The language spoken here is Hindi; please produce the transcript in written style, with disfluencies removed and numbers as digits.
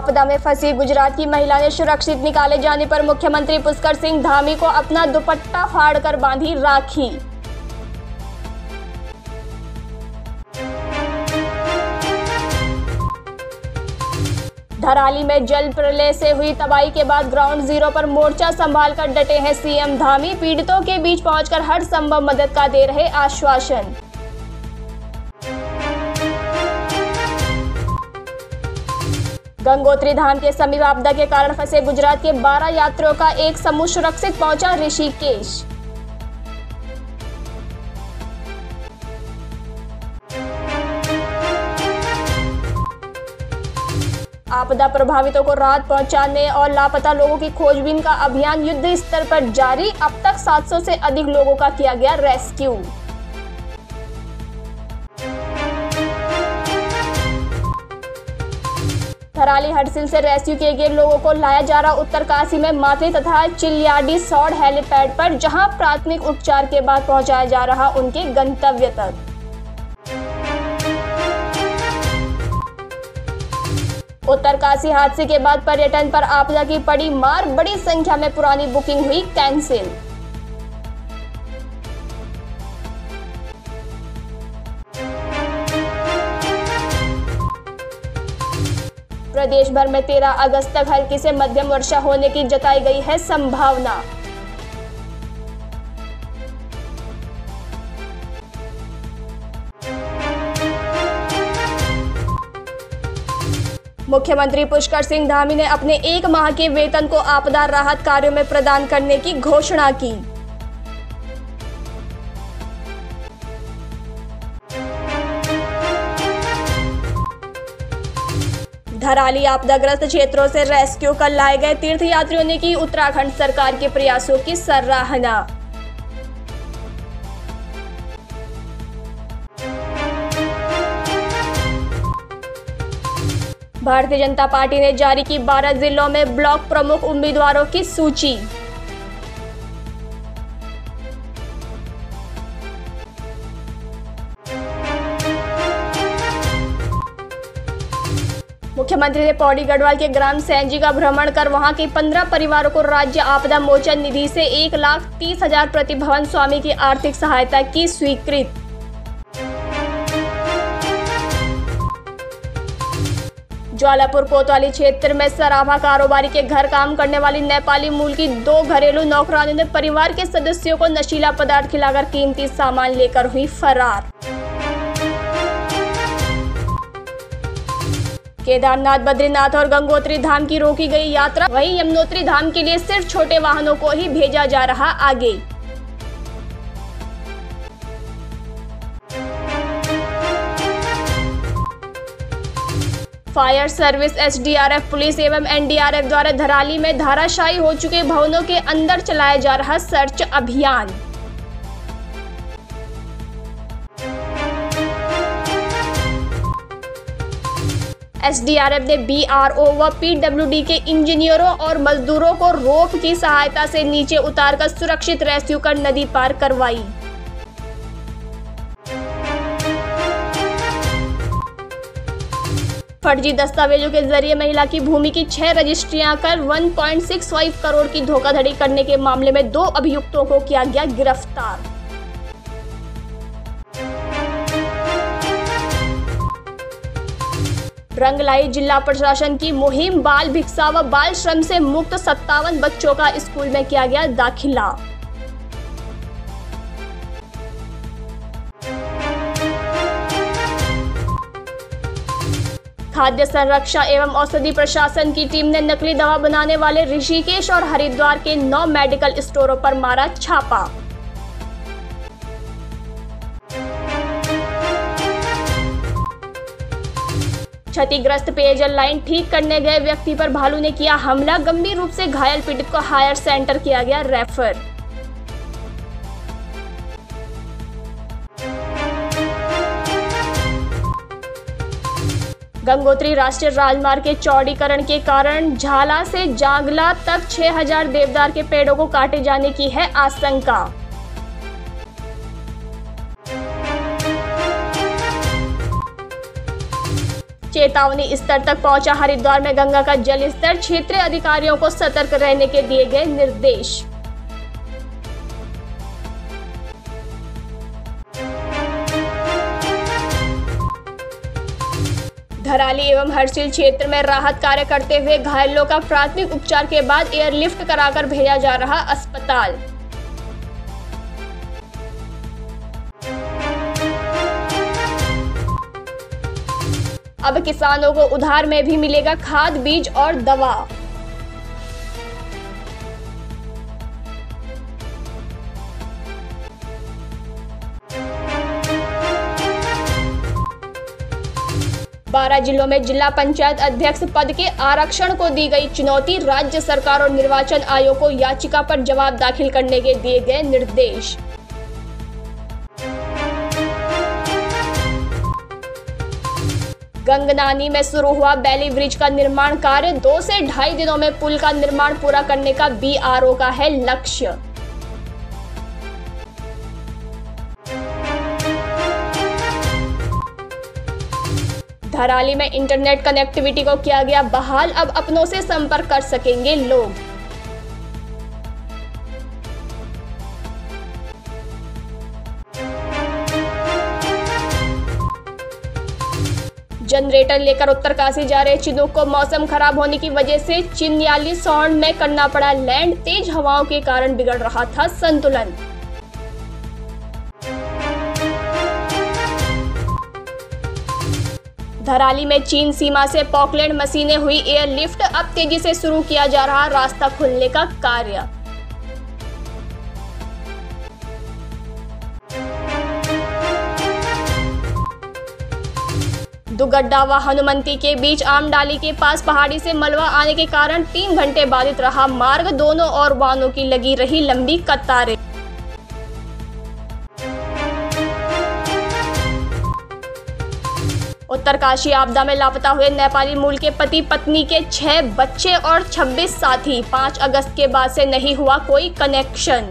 आपदा में फंसी गुजरात की महिला ने सुरक्षित निकाले जाने पर मुख्यमंत्री पुष्कर सिंह धामी को अपना दुपट्टा फाड़कर बांधी राखी। धराली में जल प्रलय से हुई तबाही के बाद ग्राउंड जीरो पर मोर्चा संभालकर डटे हैं सीएम धामी। पीड़ितों के बीच पहुंचकर हर संभव मदद का दे रहे आश्वासन। गंगोत्री धाम के समीप आपदा के कारण फंसे गुजरात के 12 यात्रियों का एक समूह सुरक्षित पहुंचा ऋषिकेश। आपदा प्रभावितों को राहत पहुंचाने और लापता लोगों की खोजबीन का अभियान युद्ध स्तर पर जारी। अब तक 700 से अधिक लोगों का किया गया रेस्क्यू। थराली हडसिल से रेस्क्यू किए गए लोगों को लाया जा रहा उत्तरकाशी में माथली तथा चिलियाडी सौड़ हेलीपैड पर, जहां प्राथमिक उपचार के बाद पहुंचाया जा रहा उनके गंतव्य तक। उत्तरकाशी हादसे के बाद पर्यटन पर आपदा की पड़ी मार। बड़ी संख्या में पुरानी बुकिंग हुई कैंसिल। प्रदेश भर में 13 अगस्त तक हल्की से मध्यम वर्षा होने की जताई गई है संभावना। मुख्यमंत्री पुष्कर सिंह धामी ने अपने 1 माह के वेतन को आपदा राहत कार्यों में प्रदान करने की घोषणा की। धराली आपदाग्रस्त क्षेत्रों से रेस्क्यू कर लाए गए तीर्थयात्रियों ने की उत्तराखंड सरकार के प्रयासों की सराहना। भारतीय जनता पार्टी ने जारी की 12 जिलों में ब्लॉक प्रमुख उम्मीदवारों की सूची। मुख्यमंत्री ने पौड़ी गढ़वाल के ग्राम सैंजी का भ्रमण कर वहां के 15 परिवारों को राज्य आपदा मोचन निधि से 1,30,000 प्रति भवन स्वामी की आर्थिक सहायता की स्वीकृत। ज्वालापुर कोतवाली क्षेत्र में सराफा कारोबारी के घर काम करने वाली नेपाली मूल की 2 घरेलू नौकरानियों ने परिवार के सदस्यों को नशीला पदार्थ खिलाकर कीमती सामान लेकर हुई फरार। केदारनाथ, बद्रीनाथ और गंगोत्री धाम की रोकी गई यात्रा। वहीं यमुनोत्री धाम के लिए सिर्फ छोटे वाहनों को ही भेजा जा रहा आगे। फायर सर्विस, एसडीआरएफ, पुलिस एवं एनडीआरएफ द्वारा धराली में धराशायी हो चुके भवनों के अंदर चलाया जा रहा सर्च अभियान। एसडीआरएफ ने बीआरओ व पीडब्ल्यूडी के इंजीनियरों और मजदूरों को रोप की सहायता से नीचे उतारकर सुरक्षित रेस्क्यू कर नदी पार करवाई। फर्जी दस्तावेजों के जरिए महिला की भूमि की 6 रजिस्ट्रियां कर 1.65 करोड़ की धोखाधड़ी करने के मामले में 2 अभियुक्तों को किया गया गिरफ्तार। रंग लाई जिला प्रशासन की मुहिम। बाल भिक्षा व बाल श्रम से मुक्त 57 बच्चों का स्कूल में किया गया दाखिला। खाद्य संरक्षा एवं औषधि प्रशासन की टीम ने नकली दवा बनाने वाले ऋषिकेश और हरिद्वार के 9 मेडिकल स्टोरों पर मारा छापा। क्षतिग्रस्त पेयजल लाइन ठीक करने गए व्यक्ति पर भालू ने किया हमला। गंभीर रूप से घायल पीड़ित को हायर सेंटर किया गया रेफर। गंगोत्री राष्ट्रीय राजमार्ग के चौड़ीकरण के कारण झाला से जांगला तक 6000 देवदार के पेड़ों को काटे जाने की है आशंका। चेतावनी स्तर तक पहुंचा हरिद्वार में गंगा का जल स्तर, क्षेत्रीय अधिकारियों को सतर्क रहने के दिए गए निर्देश। धराली एवं हरसिल क्षेत्र में राहत कार्य करते हुए घायलों का प्राथमिक उपचार के बाद एयरलिफ्ट कराकर भेजा जा रहा अस्पताल। अब किसानों को उधार में भी मिलेगा खाद, बीज और दवा। बारह जिलों में जिला पंचायत अध्यक्ष पद के आरक्षण को दी गई चुनौती, राज्य सरकार और निर्वाचन आयोग को याचिका पर जवाब दाखिल करने के दिए गए निर्देश। गंगनानी में शुरू हुआ बैली ब्रिज का निर्माण कार्य, 2 से 2.5 दिनों में पुल का निर्माण पूरा करने का BRO का है लक्ष्य। धराली में इंटरनेट कनेक्टिविटी को किया गया बहाल, अब अपनों से संपर्क कर सकेंगे लोग। जनरेटर लेकर उत्तरकाशी जा रहे चिनूक को मौसम खराब होने की वजह से चिन्याली सौंड में करना पड़ा लैंड, तेज हवाओं के कारण बिगड़ रहा था संतुलन। धराली में चीन सीमा से पॉकलैंड मशीनें हुई एयरलिफ्ट, अब तेजी से शुरू किया जा रहा रास्ता खुलने का कार्य। दुगड्डा व हनुमंती के बीच आमडाली के पास पहाड़ी से मलबा आने के कारण 3 घंटे बाधित रहा मार्ग, दोनों ओर वाहनों की लगी रही लंबी कतारें। उत्तरकाशी आपदा में लापता हुए नेपाली मूल के पति पत्नी के 6 बच्चे और 26 साथी, 5 अगस्त के बाद से नहीं हुआ कोई कनेक्शन।